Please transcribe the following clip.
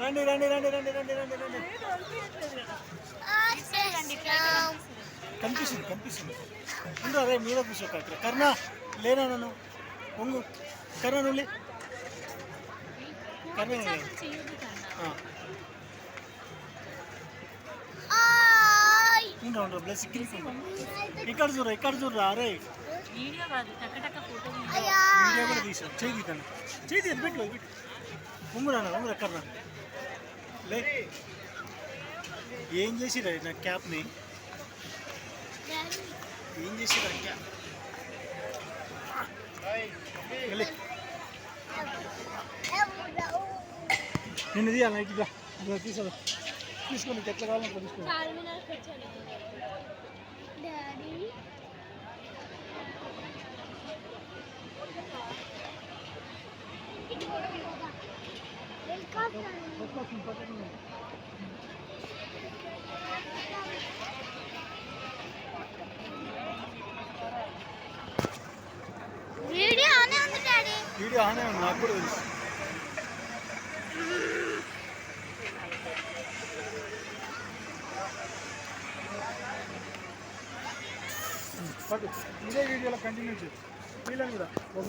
రండి రండి రండి రండి రండి రండి రండి కనిపిస్తుంది కనిపిస్తుంది ఉండు అదే మీద కూర్చోక ఇక్కడ కర్ణ లేనా నన్ను పొంగు కర్ణ నువ్వు కర్ణ ఉండరా బ్లెస్ ఇక్కడ చూడరా అరే వీడియో కూడా తీసా చేయి తీతాను చేయి తీది పెట్టు ఉంగురా ఎక్కడరా లే ఏం చేసిరా నా క్యాప్ని ఏం చేసిరా క్యాప్ నేను తీయాలి నైట్గా తీసుకోండి ఎట్లా కావాలంటే తీసుకోండి వీడియో ఆనే ఉంది డాడీ వీడియో ఆనే ఉంది నాకు కూడా తెలుసు ఇదే వీడియోలో కంటిన్యూ చేయి వీళ్ళని కూడా ఒక